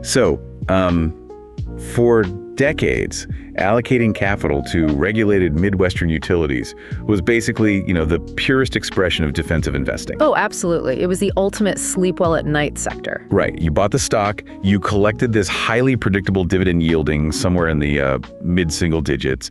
So, for decades, allocating capital to regulated Midwestern utilities was basically, the purest expression of defensive investing. Oh, absolutely. It was the ultimate sleep well at night sector. Right. You bought the stock, you collected this highly predictable dividend yielding somewhere in the mid-single digits,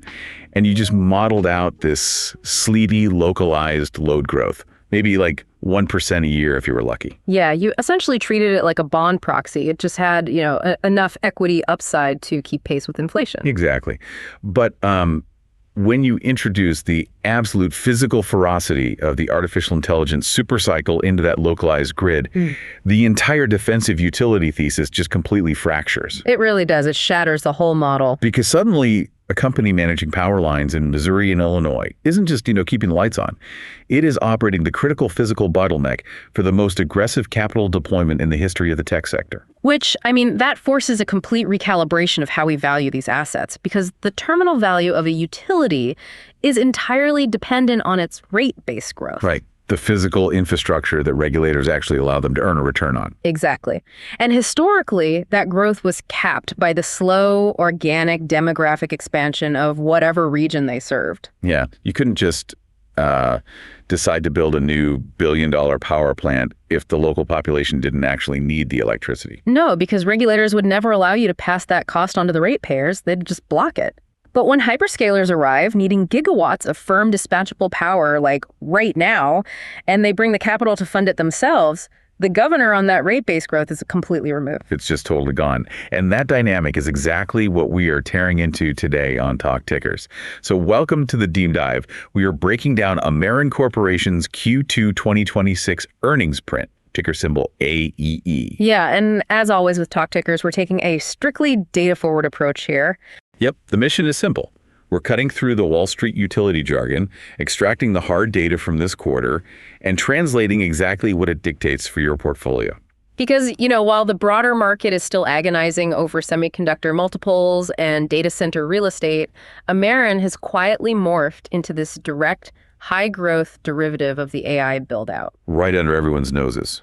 and you just modeled out this sleepy, localized load growth. Maybe like 1% a year if you were lucky. Yeah, you essentially treated it like a bond proxy. It just had, enough equity upside to keep pace with inflation. Exactly. But when you introduce the absolute physical ferocity of the artificial intelligence supercycle into that localized grid, the entire defensive utility thesis just completely fractures. It really does. It shatters the whole model. Because suddenly a company managing power lines in Missouri and Illinois isn't just, keeping the lights on. It is operating the critical physical bottleneck for the most aggressive capital deployment in the history of the tech sector. Which, that forces a complete recalibration of how we value these assets, because the terminal value of a utility is entirely dependent on its rate-based growth. Right. The physical infrastructure that regulators actually allow them to earn a return on. Exactly. And historically, that growth was capped by the slow, organic demographic expansion of whatever region they served. Yeah, you couldn't just decide to build a new billion-dollar power plant if the local population didn't actually need the electricity. No, because regulators would never allow you to pass that cost on to the ratepayers. They'd just block it. But when hyperscalers arrive, needing gigawatts of firm dispatchable power, like right now, and they bring the capital to fund it themselves, the governor on that rate-based growth is completely removed. It's just totally gone. And that dynamic is exactly what we are tearing into today on Talk Tickers. So welcome to the Deep Dive. We are breaking down Ameren Corporation's Q2 2026 earnings print, ticker symbol AEE. Yeah, and as always with Talk Tickers, we're taking a strictly data-forward approach here. Yep, the mission is simple. We're cutting through the Wall Street utility jargon, extracting the hard data from this quarter, and translating exactly what it dictates for your portfolio. Because, while the broader market is still agonizing over semiconductor multiples and data center real estate, Ameren has quietly morphed into this direct, high-growth derivative of the AI build-out. Right under everyone's noses,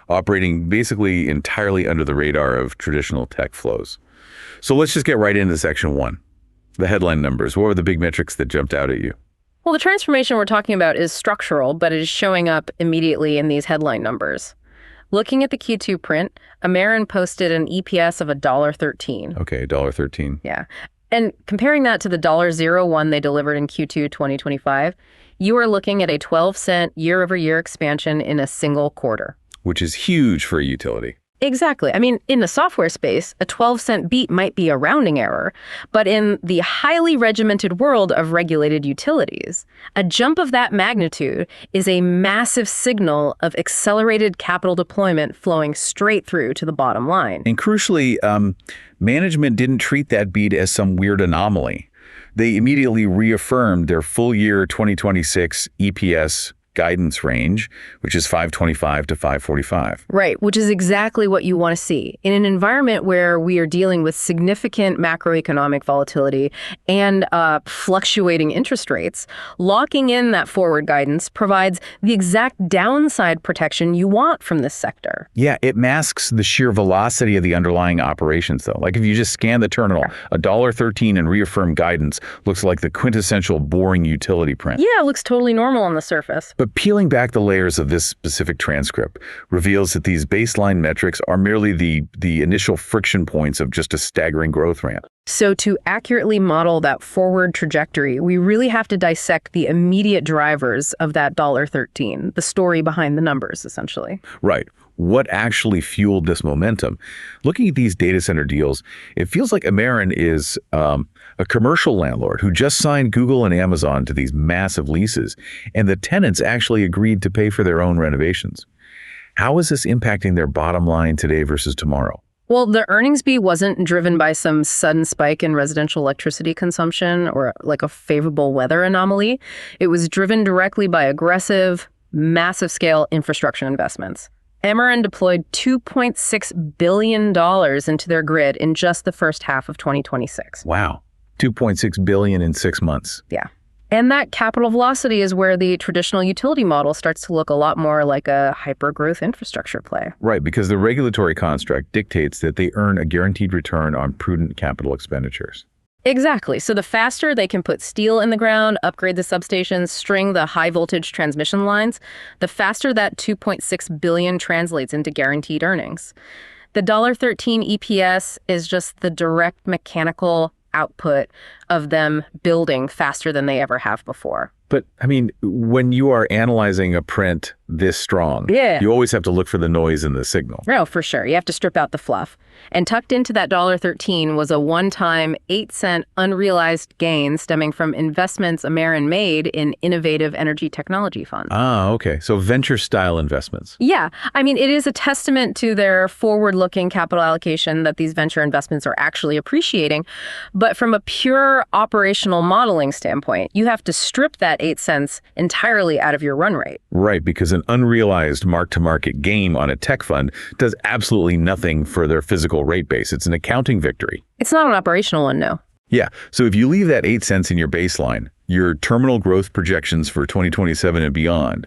operating basically entirely under the radar of traditional tech flows. So let's just get right into section one. The headline numbers. What were the big metrics that jumped out at you? Well, the transformation we're talking about is structural, but it is showing up immediately in these headline numbers. Looking at the Q2 print, Ameren posted an EPS of $1.13. Okay, $1.13. Yeah. And comparing that to the $0.01 they delivered in Q2 2025, you are looking at a 12-cent year-over-year expansion in a single quarter. Which is huge for a utility. Exactly. In the software space, a 12-cent beat might be a rounding error, but in the highly regimented world of regulated utilities, a jump of that magnitude is a massive signal of accelerated capital deployment flowing straight through to the bottom line. And crucially, management didn't treat that beat as some weird anomaly. They immediately reaffirmed their full year 2026 EPS guidance range, which is 525 to 545. Right, which is exactly what you want to see. In an environment where we are dealing with significant macroeconomic volatility and fluctuating interest rates, locking in that forward guidance provides the exact downside protection you want from this sector. Yeah, it masks the sheer velocity of the underlying operations, though. Like if you just scan the terminal, $1.13 and reaffirm guidance looks like the quintessential boring utility print. Yeah, it looks totally normal on the surface. But peeling back the layers of this specific transcript reveals that these baseline metrics are merely the initial friction points of just a staggering growth ramp. So to accurately model that forward trajectory, we really have to dissect the immediate drivers of that $1.13, the story behind the numbers, essentially. Right. What actually fueled this momentum? Looking at these data center deals, it feels like Ameren is a commercial landlord who just signed Google and Amazon to these massive leases, and the tenants actually agreed to pay for their own renovations. How is this impacting their bottom line today versus tomorrow? Well, the earnings beat wasn't driven by some sudden spike in residential electricity consumption or like a favorable weather anomaly. It was driven directly by aggressive, massive-scale infrastructure investments. Ameren deployed $2.6 billion into their grid in just the first half of 2026. Wow. $2.6 billion in 6 months. Yeah. And that capital velocity is where the traditional utility model starts to look a lot more like a hyper-growth infrastructure play. Right, because the regulatory construct dictates that they earn a guaranteed return on prudent capital expenditures. Exactly. So the faster they can put steel in the ground, upgrade the substations, string the high voltage transmission lines, the faster that $2.6 billion translates into guaranteed earnings. The $1.13 EPS is just the direct mechanical output of them building faster than they ever have before. But, I mean, when you are analyzing a print this strong, you always have to look for the noise in the signal. Oh, for sure. You have to strip out the fluff. And tucked into that $1.13 was a one-time 8-cent unrealized gain stemming from investments Ameren made in innovative energy technology funds. Ah, okay. So venture-style investments. Yeah. I mean, it is a testament to their forward-looking capital allocation that these venture investments are actually appreciating. But from a pure operational modeling standpoint, you have to strip that 8 cents entirely out of your run rate. Right, because an unrealized mark-to-market gain on a tech fund does absolutely nothing for their physical rate base. It's an accounting victory. It's not an operational one, no. Yeah, so if you leave that 8 cents in your baseline, your terminal growth projections for 2027 and beyond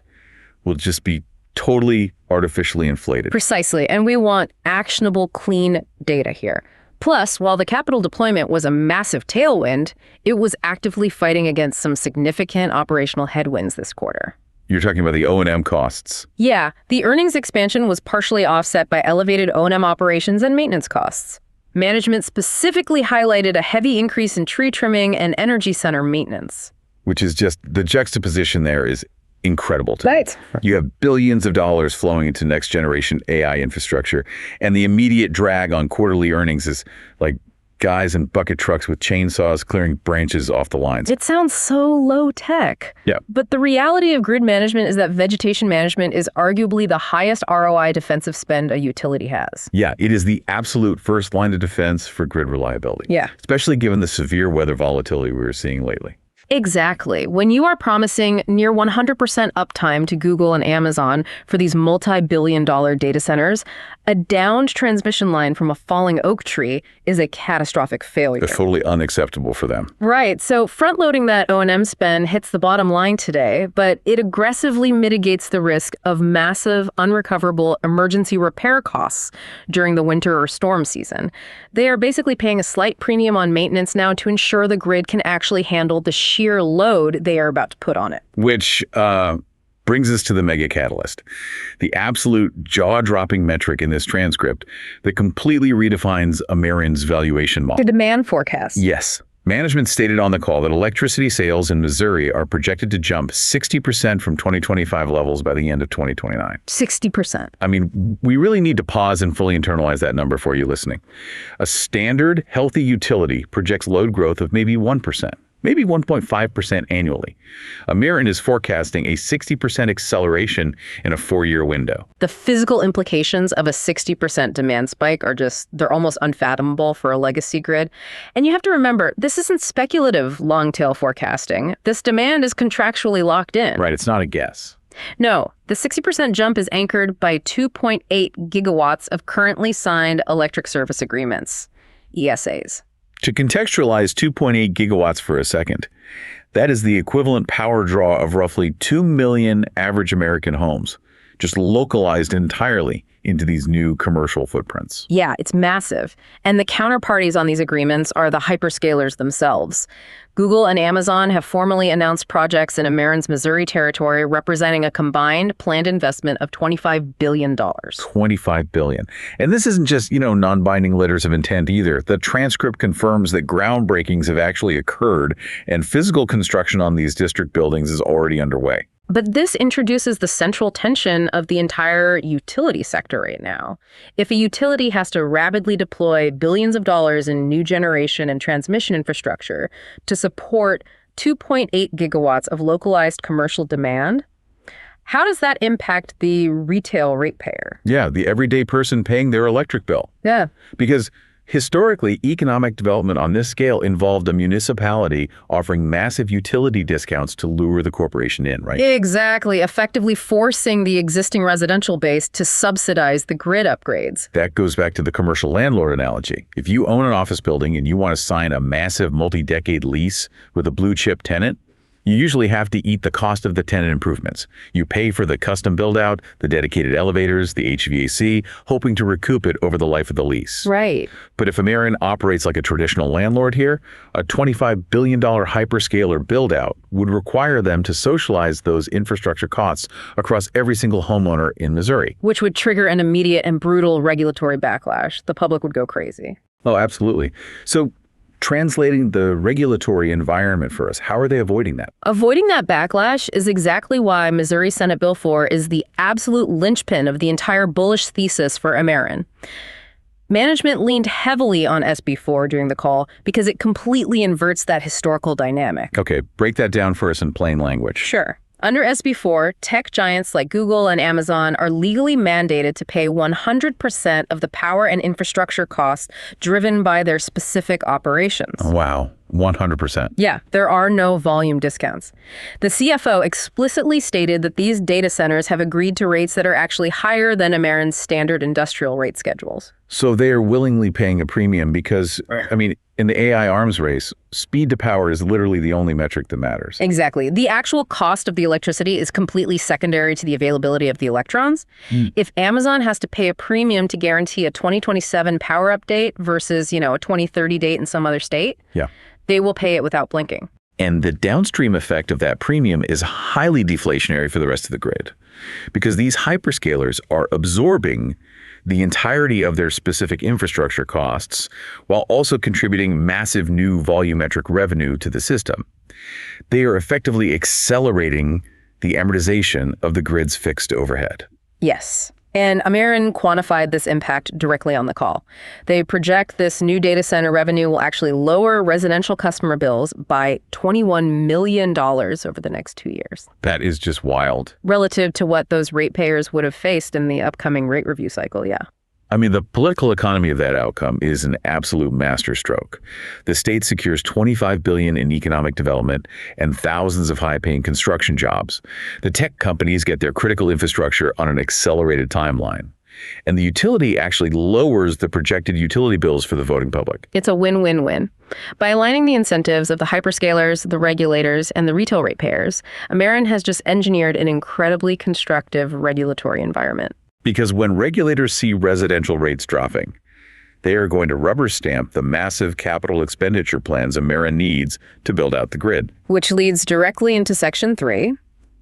will just be totally artificially inflated. Precisely, and we want actionable, clean data here. Plus, while the capital deployment was a massive tailwind, it was actively fighting against some significant operational headwinds this quarter. You're talking about the O&M costs. Yeah, the earnings expansion was partially offset by elevated O&M operations and maintenance costs. Management specifically highlighted a heavy increase in tree trimming and energy center maintenance. Which is just, the juxtaposition there is incredible to me. Right. You have billions of dollars flowing into next generation AI infrastructure, and the immediate drag on quarterly earnings is like guys in bucket trucks with chainsaws clearing branches off the lines. It sounds so low tech. Yeah. But the reality of grid management is that vegetation management is arguably the highest ROI defensive spend a utility has. Yeah, it is the absolute first line of defense for grid reliability. Yeah. Especially given the severe weather volatility we were seeing lately. Exactly. When you are promising near 100% uptime to Google and Amazon for these multi-billion-dollar data centers, a downed transmission line from a falling oak tree is a catastrophic failure. It's totally unacceptable for them. Right. So front-loading that O&M spend hits the bottom line today, but it aggressively mitigates the risk of massive, unrecoverable emergency repair costs during the winter or storm season. They are basically paying a slight premium on maintenance now to ensure the grid can actually handle the sheer load they are about to put on it. Which brings us to the mega catalyst, the absolute jaw-dropping metric in this transcript that completely redefines Ameren's valuation model. The demand forecast. Yes. Management stated on the call that electricity sales in Missouri are projected to jump 60% from 2025 levels by the end of 2029. 60%. I mean, we really need to pause and fully internalize that number for you listening. A standard, healthy utility projects load growth of maybe 1%. Maybe 1.5% annually. Ameren is forecasting a 60% acceleration in a 4-year window. The physical implications of a 60% demand spike are they're almost unfathomable for a legacy grid. And you have to remember, this isn't speculative long-tail forecasting. This demand is contractually locked in. Right, it's not a guess. No, the 60% jump is anchored by 2.8 gigawatts of currently signed electric service agreements, ESAs. To contextualize 2.8 gigawatts for a second, that is the equivalent power draw of roughly 2 million average American homes, just localized entirely into these new commercial footprints. Yeah, it's massive. And the counterparties on these agreements are the hyperscalers themselves. Google and Amazon have formally announced projects in Ameren's Missouri territory representing a combined planned investment of $25 billion. $25 billion. And this isn't just, non-binding letters of intent either. The transcript confirms that groundbreakings have actually occurred and physical construction on these district buildings is already underway. But this introduces the central tension of the entire utility sector right now. If a utility has to rapidly deploy billions of dollars in new generation and transmission infrastructure to support 2.8 gigawatts of localized commercial demand, how does that impact the retail ratepayer? Yeah, the everyday person paying their electric bill. Yeah. Because historically, economic development on this scale involved a municipality offering massive utility discounts to lure the corporation in, right? Exactly, effectively forcing the existing residential base to subsidize the grid upgrades. That goes back to the commercial landlord analogy. If you own an office building and you want to sign a massive multi-decade lease with a blue chip tenant, You usually have to eat the cost of the tenant improvements. You pay for the custom build-out, the dedicated elevators, the HVAC, hoping to recoup it over the life of the lease. Right. But if Ameren operates like a traditional landlord here, a $25 billion hyperscaler build-out would require them to socialize those infrastructure costs across every single homeowner in Missouri. Which would trigger an immediate and brutal regulatory backlash. The public would go crazy. Oh, absolutely. So translating the regulatory environment for us, how are they avoiding that? Avoiding that backlash is exactly why Missouri Senate Bill 4 is the absolute linchpin of the entire bullish thesis for Ameren. Management leaned heavily on SB 4 during the call because it completely inverts that historical dynamic. Okay, break that down for us in plain language. Sure. Under SB 4, tech giants like Google and Amazon are legally mandated to pay 100% of the power and infrastructure costs driven by their specific operations. Wow, 100%. Yeah, there are no volume discounts. The CFO explicitly stated that these data centers have agreed to rates that are actually higher than Ameren's standard industrial rate schedules. So they are willingly paying a premium because, I mean, in the AI arms race, speed to power is literally the only metric that matters. Exactly. The actual cost of the electricity is completely secondary to the availability of the electrons. If Amazon has to pay a premium to guarantee a 2027 power update versus, a 2030 date in some other state, they will pay it without blinking. And the downstream effect of that premium is highly deflationary for the rest of the grid because these hyperscalers are absorbing the entirety of their specific infrastructure costs while also contributing massive new volumetric revenue to the system. They are effectively accelerating the amortization of the grid's fixed overhead. Yes. And Ameren quantified this impact directly on the call. They project this new data center revenue will actually lower residential customer bills by $21 million over the next 2 years. That is just wild. Relative to what those ratepayers would have faced in the upcoming rate review cycle, yeah. I mean, the political economy of that outcome is an absolute masterstroke. The state secures $25 billion in economic development and thousands of high-paying construction jobs. The tech companies get their critical infrastructure on an accelerated timeline. And the utility actually lowers the projected utility bills for the voting public. It's a win-win-win. By aligning the incentives of the hyperscalers, the regulators, and the retail ratepayers, Ameren has just engineered an incredibly constructive regulatory environment. Because when regulators see residential rates dropping, they are going to rubber stamp the massive capital expenditure plans Ameren needs to build out the grid. Which leads directly into Section 3,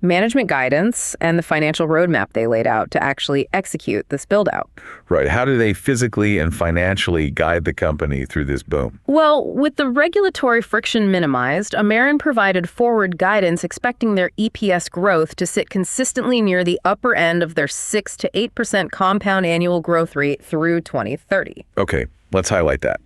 management guidance, and the financial roadmap they laid out to actually execute this build-out. Right. How do they physically and financially guide the company through this boom? Well, with the regulatory friction minimized, Ameren provided forward guidance expecting their EPS growth to sit consistently near the upper end of their 6 to 8% compound annual growth rate through 2030. Okay, let's highlight that.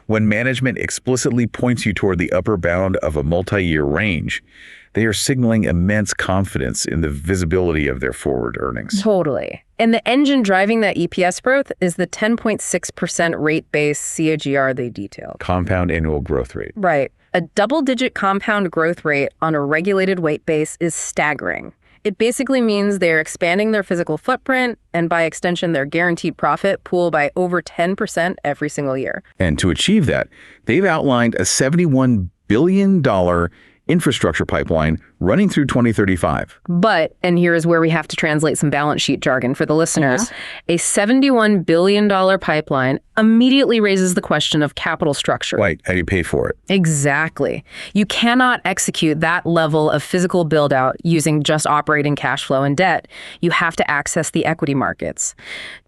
When management explicitly points you toward the upper bound of a multi-year range, they are signaling immense confidence in the visibility of their forward earnings. Totally. And the engine driving that EPS growth is the 10.6% rate-based CAGR they detailed. Compound annual growth rate. Right. A double-digit compound growth rate on a regulated rate base is staggering. It basically means they're expanding their physical footprint and by extension their guaranteed profit pool by over 10% every single year. And to achieve that, they've outlined a $71 billion infrastructure pipeline running through 2035. But, and here is where we have to translate some balance sheet jargon for the listeners, a $71 billion pipeline immediately raises the question of capital structure. Right, how do you pay for it? Exactly. You cannot execute that level of physical build-out using just operating cash flow and debt. You have to access the equity markets.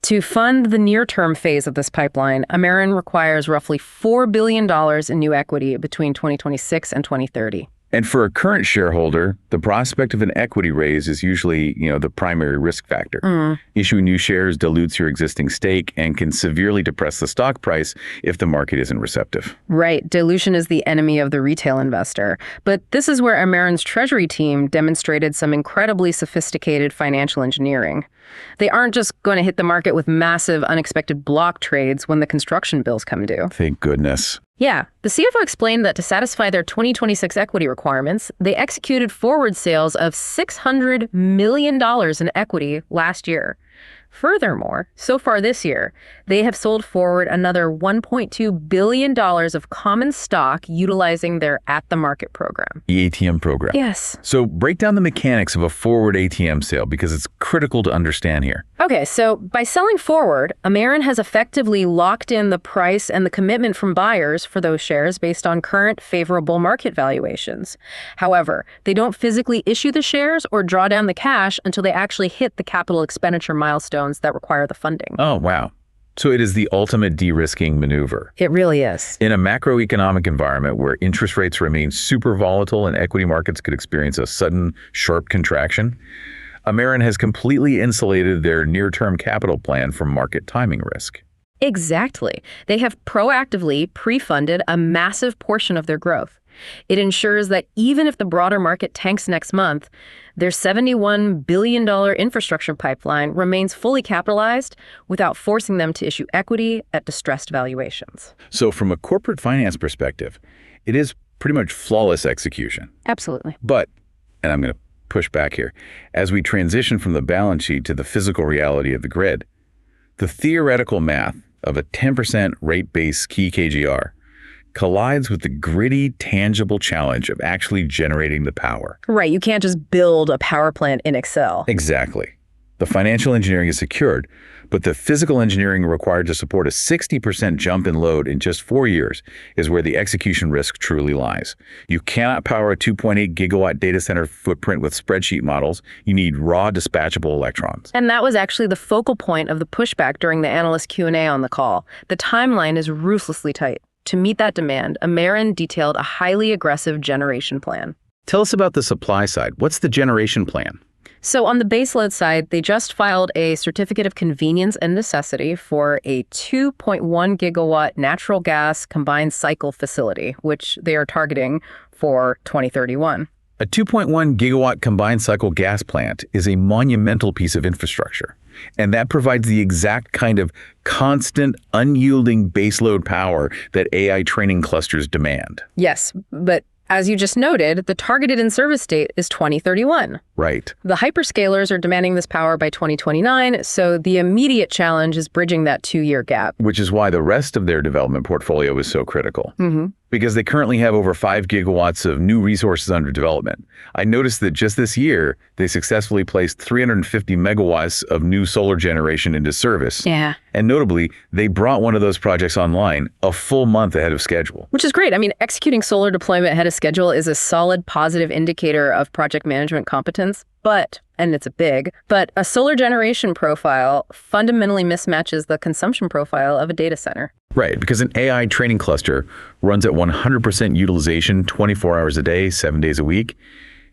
To fund the near-term phase of this pipeline, Ameren requires roughly $4 billion in new equity between 2026 and 2030. And for a current shareholder, the prospect of an equity raise is usually, the primary risk factor. Issuing new shares dilutes your existing stake and can severely depress the stock price if the market isn't receptive. Right. Dilution is the enemy of the retail investor. But this is where Ameren's treasury team demonstrated some incredibly sophisticated financial engineering. They aren't just going to hit the market with massive unexpected block trades when the construction bills come due. Thank goodness. Yeah, the CFO explained that to satisfy their 2026 equity requirements, they executed forward sales of $600 million in equity last year. Furthermore, so far this year, They have sold forward another $1.2 billion of common stock utilizing their at-the-market program. The ATM program. Yes. So break down the mechanics of a forward ATM sale because it's critical to understand here. Okay, so by selling forward, Ameren has effectively locked in the price and the commitment from buyers for those shares based on current favorable market valuations. However, they don't physically issue the shares or draw down the cash until they actually hit the capital expenditure milestones that require the funding. Oh, wow. So it is the ultimate de-risking maneuver. It really is. In a macroeconomic environment where interest rates remain super volatile and equity markets could experience a sudden, sharp contraction, Ameren has completely insulated their near-term capital plan from market timing risk. Exactly. They have proactively pre-funded a massive portion of their growth. It ensures that even if the broader market tanks next month, their $71 billion infrastructure pipeline remains fully capitalized without forcing them to issue equity at distressed valuations. So from a corporate finance perspective, it is pretty much flawless execution. Absolutely. But, and I'm going to push back here, as we transition from the balance sheet to the physical reality of the grid, the theoretical math of a 10% rate-based key KGR collides with the gritty, tangible challenge of actually generating the power. Right. You can't just build a power plant in Excel. Exactly. The financial engineering is secured, but the physical engineering required to support a 60% jump in load in just 4 years is where the execution risk truly lies. You cannot power a 2.8 gigawatt data center footprint with spreadsheet models. You need raw dispatchable electrons. And that was actually the focal point of the pushback during the analyst Q&A on the call. The timeline is ruthlessly tight. To meet that demand, Ameren detailed a highly aggressive generation plan. Tell us about the supply side. What's the generation plan? So on the baseload side, they just filed a certificate of convenience and necessity for a 2.1 gigawatt natural gas combined cycle facility, which they are targeting for 2031. A 2.1 gigawatt combined cycle gas plant is a monumental piece of infrastructure, and that provides the exact kind of constant, unyielding baseload power that AI training clusters demand. Yes, but as you just noted, the targeted in-service date is 2031. Right. The hyperscalers are demanding this power by 2029, so the immediate challenge is bridging that 2-year gap. Which is why the rest of their development portfolio is so critical. Because they currently have over 5 gigawatts of new resources under development. I noticed that just this year, they successfully placed 350 megawatts of new solar generation into service. Yeah. And notably, they brought one of those projects online a full month ahead of schedule. Which is great. I mean, executing solar deployment ahead of schedule is a solid positive indicator of project management competence. But, and it's but a solar generation profile fundamentally mismatches the consumption profile of a data center. Right, because an AI training cluster runs at 100% utilization 24 hours a day, 7 days a week.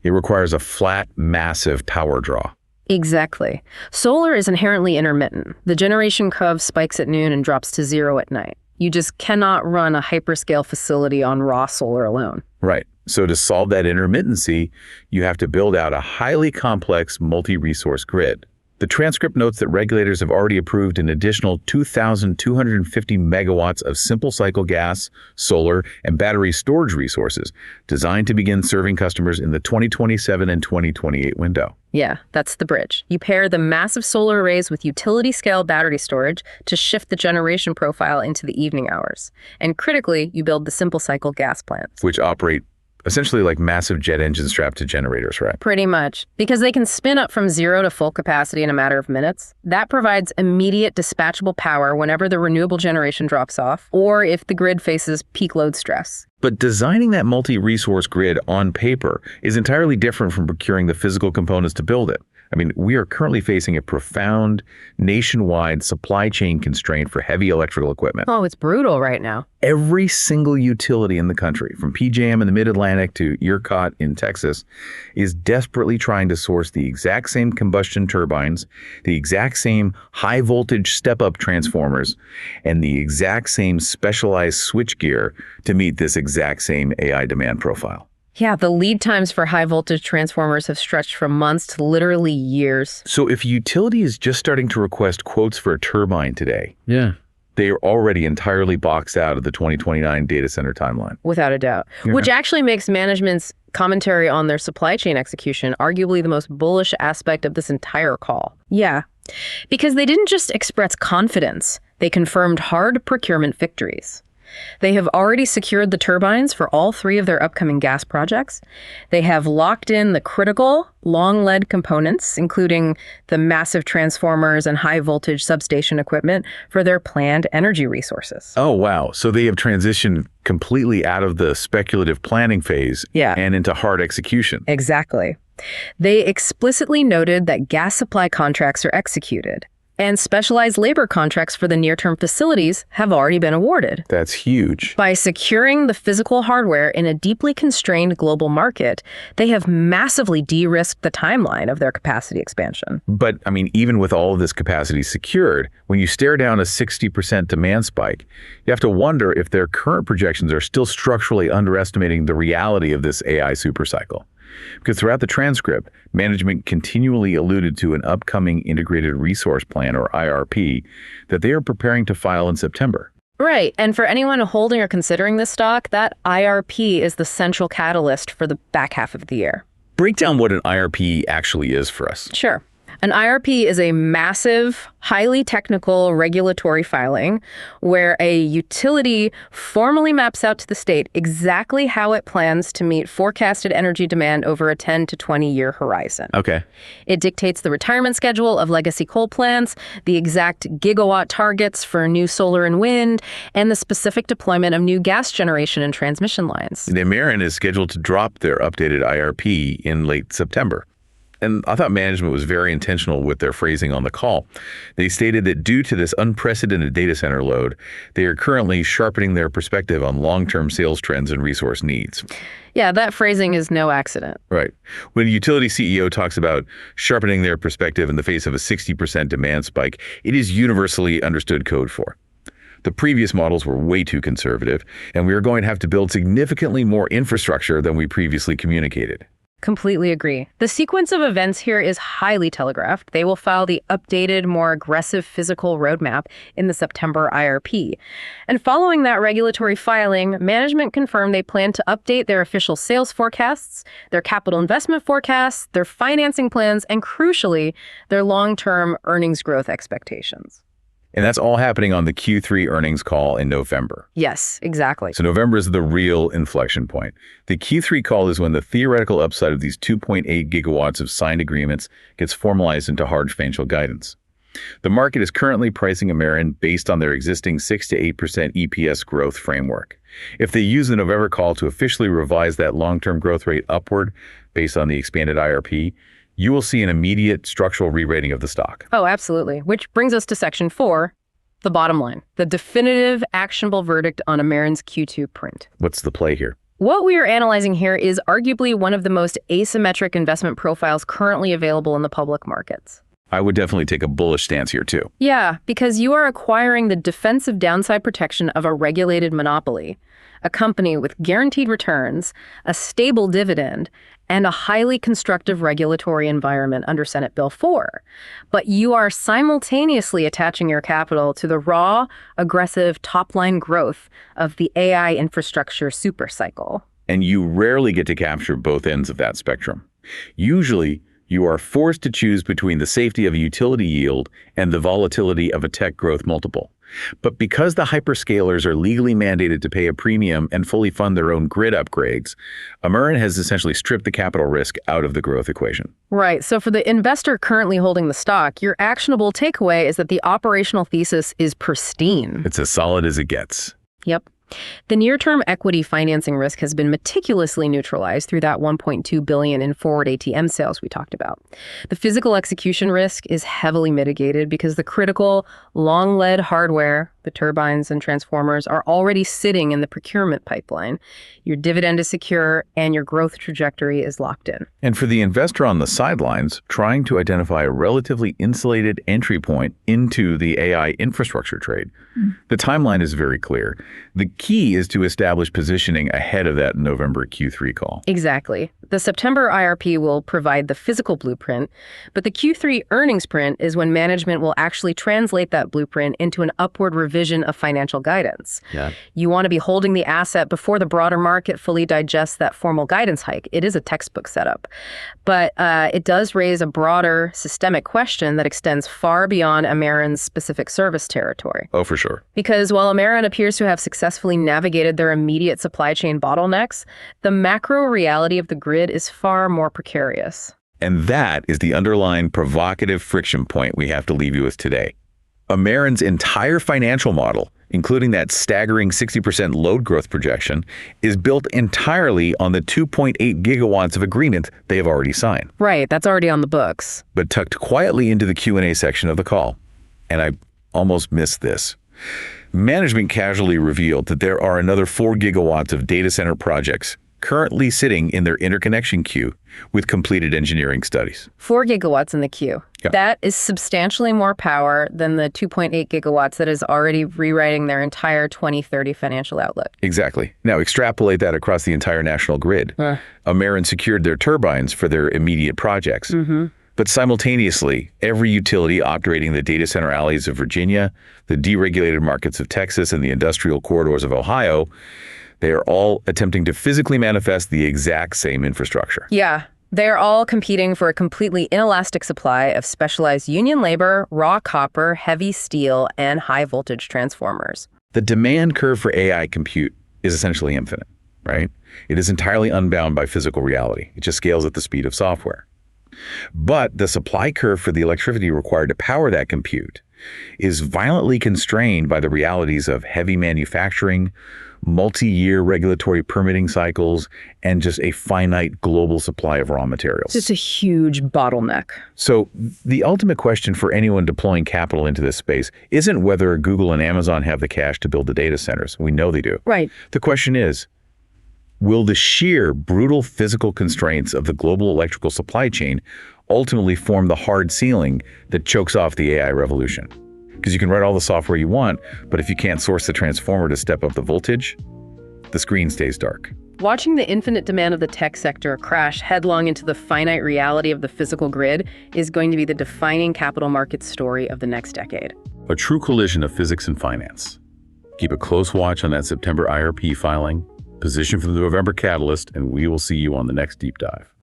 It requires a flat, massive tower draw. Exactly. Solar is inherently intermittent. The generation curve spikes at noon and drops to 0 at night. You just cannot run a hyperscale facility on raw solar alone. Right. So to solve that intermittency, you have to build out a highly complex multi-resource grid. The transcript notes that regulators have already approved an additional 2,250 megawatts of simple cycle gas, solar, and battery storage resources designed to begin serving customers in the 2027 and 2028 window. Yeah, that's the bridge. You pair the massive solar arrays with utility-scale battery storage to shift the generation profile into the evening hours. And critically, you build the simple cycle gas plants, which operate essentially like massive jet engines strapped to generators, right? Pretty much. Because they can spin up from 0 to full capacity in a matter of minutes. That provides immediate dispatchable power whenever the renewable generation drops off, or if the grid faces peak load stress. But designing that multi-resource grid on paper is entirely different from procuring the physical components to build it. I mean, we are currently facing a profound nationwide supply chain constraint for heavy electrical equipment. Oh, it's brutal right now. Every single utility in the country, from PJM in the Mid-Atlantic to ERCOT in Texas, is desperately trying to source the exact same combustion turbines, the exact same high-voltage step-up transformers, and the exact same specialized switchgear to meet this exact same AI demand profile. Yeah, the lead times for high-voltage transformers have stretched from months to literally years. So if a utility is just starting to request quotes for a turbine today, they are already entirely boxed out of the 2029 data center timeline. Without a doubt. Yeah. Which actually makes management's commentary on their supply chain execution arguably the most bullish aspect of this entire call. Yeah. Because they didn't just express confidence. They confirmed hard procurement victories. They have already secured the turbines for all 3 of their upcoming gas projects. They have locked in the critical, long-lead components, including the massive transformers and high-voltage substation equipment for their planned energy resources. Oh, wow. So they have transitioned completely out of the speculative planning phase and into hard execution. Exactly. They explicitly noted that gas supply contracts are executed, and specialized labor contracts for the near-term facilities have already been awarded. That's huge. By securing the physical hardware in a deeply constrained global market, they have massively de-risked the timeline of their capacity expansion. But, I mean, even with all of this capacity secured, when you stare down a 60% demand spike, you have to wonder if their current projections are still structurally underestimating the reality of this AI supercycle. Because throughout the transcript, management continually alluded to an upcoming Integrated Resource Plan, or IRP, that they are preparing to file in September. Right. And for anyone holding or considering this stock, that IRP is the central catalyst for the back half of the year. Break down what an IRP actually is for us. Sure. An IRP is a massive, highly technical regulatory filing where a utility formally maps out to the state exactly how it plans to meet forecasted energy demand over a 10 to 20-year horizon. Okay. It dictates the retirement schedule of legacy coal plants, the exact gigawatt targets for new solar and wind, and the specific deployment of new gas generation and transmission lines. The Ameren is scheduled to drop their updated IRP in late September. And I thought management was very intentional with their phrasing on the call. They stated that due to this unprecedented data center load, they are currently sharpening their perspective on long-term sales trends and resource needs. Yeah, that phrasing is no accident. Right. When a utility CEO talks about sharpening their perspective in the face of a 60% demand spike, it is universally understood code for. The previous models were way too conservative, and we are going to have to build significantly more infrastructure than we previously communicated. Completely agree. The sequence of events here is highly telegraphed. They will file the updated, more aggressive physical roadmap in the September IRP. And following that regulatory filing, management confirmed they plan to update their official sales forecasts, their capital investment forecasts, their financing plans, and crucially, their long-term earnings growth expectations. And that's all happening on the Q3 earnings call in November. Yes, exactly. So November is the real inflection point. The Q3 call is when the theoretical upside of these 2.8 gigawatts of signed agreements gets formalized into hard financial guidance. The market is currently pricing Ameren based on their existing 6 to 8% EPS growth framework. If they use the November call to officially revise that long-term growth rate upward based on the expanded IRP, you will see an immediate structural re-rating of the stock. Oh, absolutely. Which brings us to Section 4, the bottom line, the definitive actionable verdict on Ameren's Q2 print. What's the play here? What we are analyzing here is arguably one of the most asymmetric investment profiles currently available in the public markets. I would definitely take a bullish stance here too. Yeah, because you are acquiring the defensive downside protection of a regulated monopoly, a company with guaranteed returns, a stable dividend, and a highly constructive regulatory environment under Senate Bill 4. But you are simultaneously attaching your capital to the raw, aggressive top-line growth of the AI infrastructure supercycle. And you rarely get to capture both ends of that spectrum. Usually, you are forced to choose between the safety of a utility yield and the volatility of a tech growth multiple. But because the hyperscalers are legally mandated to pay a premium and fully fund their own grid upgrades, Ameren has essentially stripped the capital risk out of the growth equation. Right. So for the investor currently holding the stock, your actionable takeaway is that the operational thesis is pristine. It's as solid as it gets. Yep. The near-term equity financing risk has been meticulously neutralized through that $1.2 billion in forward ATM sales we talked about. The physical execution risk is heavily mitigated because the critical, long-lead hardware, the turbines and transformers, are already sitting in the procurement pipeline. Your dividend is secure and your growth trajectory is locked in. And for the investor on the sidelines, trying to identify a relatively insulated entry point into the AI infrastructure trade, the timeline is very clear. The key is to establish positioning ahead of that November Q3 call. Exactly. The September IRP will provide the physical blueprint, but the Q3 earnings print is when management will actually translate that blueprint into an upward revision of financial guidance. Yeah. You want to be holding the asset before the broader market fully digests that formal guidance hike. It is a textbook setup. But it does raise a broader systemic question that extends far beyond Ameren's specific service territory. Oh, for sure. Because while Ameren appears to have successfully navigated their immediate supply chain bottlenecks, the macro reality of the grid is far more precarious. And that is the underlying provocative friction point we have to leave you with today. Ameren's entire financial model, including that staggering 60% load growth projection, is built entirely on the 2.8 gigawatts of agreement they have already signed. Right, that's already on the books. But tucked quietly into the Q&A section of the call, and I almost missed this, management casually revealed that there are another 4 gigawatts of data center projects currently sitting in their interconnection queue with completed engineering studies. 4 gigawatts in the queue. Yeah. That is substantially more power than the 2.8 gigawatts that is already rewriting their entire 2030 financial outlook. Exactly. Now extrapolate that across the entire national grid. Ameren secured their turbines for their immediate projects. But simultaneously, every utility operating the data center alleys of Virginia, the deregulated markets of Texas, and the industrial corridors of Ohio, they are all attempting to physically manifest the exact same infrastructure. Yeah, they're all competing for a completely inelastic supply of specialized union labor, raw copper, heavy steel, and high voltage transformers. The demand curve for AI compute is essentially infinite, right? It is entirely unbound by physical reality. It just scales at the speed of software. But the supply curve for the electricity required to power that compute is violently constrained by the realities of heavy manufacturing, multi-year regulatory permitting cycles, and just a finite global supply of raw materials. It's a huge bottleneck. So the ultimate question for anyone deploying capital into this space isn't whether Google and Amazon have the cash to build the data centers. We know they do. Right. The question is, will the sheer brutal physical constraints of the global electrical supply chain ultimately form the hard ceiling that chokes off the AI revolution? Because you can write all the software you want, but if you can't source the transformer to step up the voltage, the screen stays dark. Watching the infinite demand of the tech sector crash headlong into the finite reality of the physical grid is going to be the defining capital markets story of the next decade. A true collision of physics and finance. Keep a close watch on that September IRP filing, position for the November catalyst, and we will see you on the next deep dive.